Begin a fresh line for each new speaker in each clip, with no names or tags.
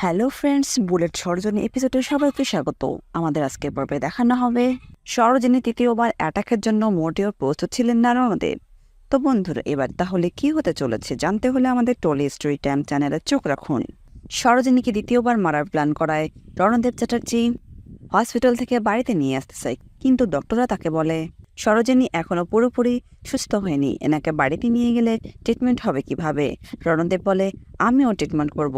Hello friends, bullet Sarojini এপিসোডে সবাইকে স্বাগত। আমাদের আজকের পর্বে দেখানো হবে সরোজিনী তৃতীয়বার অ্যাটাকের জন্য মোটেও প্রস্তুত ছিলেন না রণদেব। তো বন্ধুরা, এবার তাহলে কি হতে চলেছে জানতে হলে আমাদের টলি স্টোরি টাইম চ্যানেলে চোখ রাখুন। সরোজিনীকে দ্বিতীয়বার মারার প্ল্যান করায় রণদেব চ্যাটার্জি হসপিটাল থেকে বাড়িতে নিয়ে আসতে চায়, কিন্তু ডক্টররা তাকে বলে সরোজিনী এখনো পুরোপুরি সুস্থ হয়নি, এনাকে বাড়িতে নিয়ে গেলে ট্রিটমেন্ট হবে কিভাবে। রণদেব বলে, আমিও ট্রিটমেন্ট করব।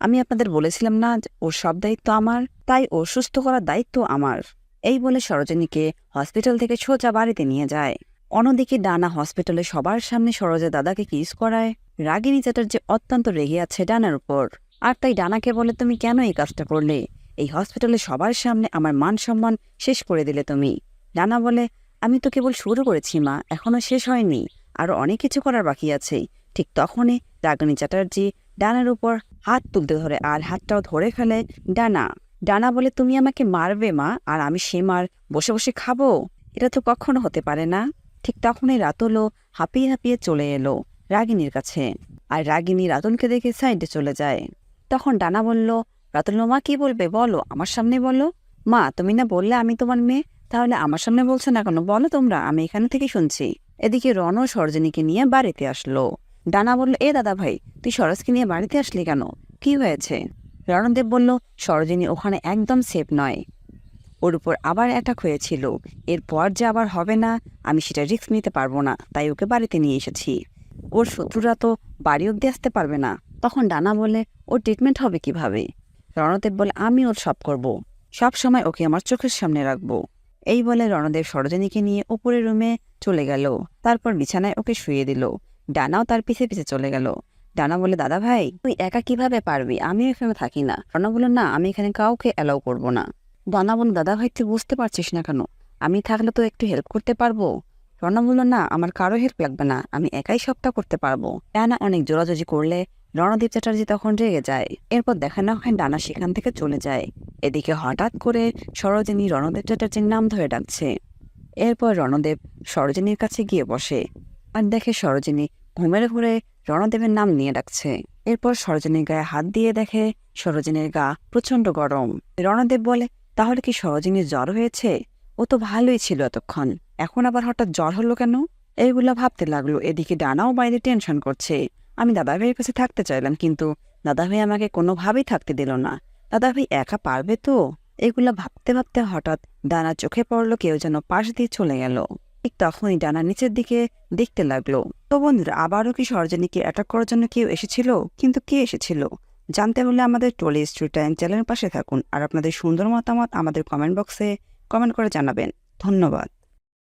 আমি আপনাদের বলেছিলাম না ওর সব দায়িত্ব আমার, তাই ও সুস্থ করার দায়িত্ব আমার। এই বলে সরোজিনীকে হসপিটাল থেকে সোজা বাড়িতে নিয়ে যায়। অন্যদিকে ডানা হসপিটালে সবার সামনে সরোজের দাদাকে কিস করায়। রাগিনী চ্যাটার্জি অত্যন্ত রেগে আছে ডানার উপর, আর তাই ডানাকে বলে, তুমি কেন এই কাজটা করলে? এই হসপিটালে সবার সামনে আমার মান সম্মান শেষ করে দিলে তুমি। ডানা বলে, আমি তো কেবল শুরু করেছি মা, এখনো শেষ হয়নি, আরো অনেক কিছু করার বাকি আছে। ঠিক তখনই রাগিনী চ্যাটার্জি ডানার উপর হাত তুলতে ধরে আর হাতটাও ধরে ফেলে ডানা। ডানা বলে, তুমি আমাকে মারবে মা, আর আমি সে মার বসে বসে খাবো? এটা তো কখনো হতে পারে না। ঠিক তখনই রাতুলও হাঁপিয়ে হাঁপিয়ে চলে এলো রাগিনীর কাছে, আর রাগিনী রাতুলকে দেখে সাইডে চলে যায়। তখন ডানা বলল, রাতুল মা কি বলবে বলো, আমার সামনে বলো। মা, তুমি না বললে আমি তোমার মেয়ে, তাহলে আমার সামনে বলছো না কেন? বলো তোমরা, আমি এখানে থেকে শুনছি। এদিকে রণ সরোজিনীকে নিয়ে বাড়িতে আসলো। ডানা বলল, এ দাদা ভাই, তুই সরোজকে নিয়ে বাড়িতে আসলি কেন? কি হয়েছে? রণদেব বলল, সরোজিনী ওখানে একদম সেফ নয়, ওর উপর আবার অ্যাটাক হয়েছিল। এরপর যে আবার হবে না, আমি সেটা রিস্ক নিতে পারবো না, তাই ওকে বাড়িতে নিয়ে এসেছি। ওর শত্রুরা তো বাড়ি অব্দি আসতে পারবে না। তখন ডানা বলে, ওর ট্রিটমেন্ট হবে কিভাবে? রণদেব বলে, আমি ওর সব করব, সব সময় ওকে আমার চোখের সামনে রাখবো। এই বলে রণদেব সরোজিনীকে নিয়ে উপরের রুমে চলে গেল। তারপর বিছানায় ওকে শুয়ে দিল। ডানাও তার পিছে পিছে চলে গেল। ডানা বলে, দাদা ভাই তুই একা কিভাবে পারবি? আমি এখানে থাকি না। রণা বলল, না, আমি এখানে কাউকে অ্যালাউ করবো না। ডানা বলল, দাদা ভাই তুই বুঝতে পারছিস না কেন? আমি থাকলে তো একটু হেল্প করতে পারবো। রণা বলল, না, আমার কারো হেল্প লাগবে না, আমি একাই সবটা করতে পারবো। ডানা অনেক জোরাজুজি করলে রণদীপ চ্যাটার্জি তখন রেগে যায়। এরপর দেখানো হয় ডানা সেখান থেকে চলে যায়। এদিকে হঠাৎ করে সরোজিনী রণদেব চ্যাটার্জির নাম ধরে ডাকছে। এরপর রণদেব সরোজিনীর কাছে গিয়ে বসে আর দেখে সরোজিনী ঘুমের ঘুরে রণদেবের নাম নিয়ে ডাকছে। এরপর সরোজিনীর গায়ে হাত দিয়ে দেখে সরোজিনীর গা প্রচন্ড গরম। রণদেব বলে, তাহলে কি সরোজিনীর জ্বর হয়েছে? ও তো ভালোই ছিল এতক্ষণ, এখন আবার হঠাৎ জ্বর হলো কেন? এইগুলা ভাবতে লাগলো। এদিকে ডানাও বাইরে টেনশন করছে। আমি দাদাভাইয়ের কাছে থাকতে চাইলাম, কিন্তু দাদাভাই আমাকে কোনোভাবেই থাকতে দিল না। দাদাভাই একা পারবে তো? এগুলা ভাবতে ভাবতে হঠাৎ ডানা চোখে পড়লো কেউ যেন পাশ দিয়ে চলে গেল। ঠিক তখনই ডানা নিচের দিকে দেখতে লাগলো। তো বন্ধুরা, আবারও কি সরোজিনীকে অ্যাটাক করার জন্য কেউ এসেছিল? কিন্তু কে এসেছিল জানতে হলে আমাদের টলি স্টোরি টাইম চ্যানেলের পাশে থাকুন, আর আপনাদের সুন্দর মতামত আমাদের কমেন্ট বক্সে কমেন্ট করে জানাবেন। ধন্যবাদ।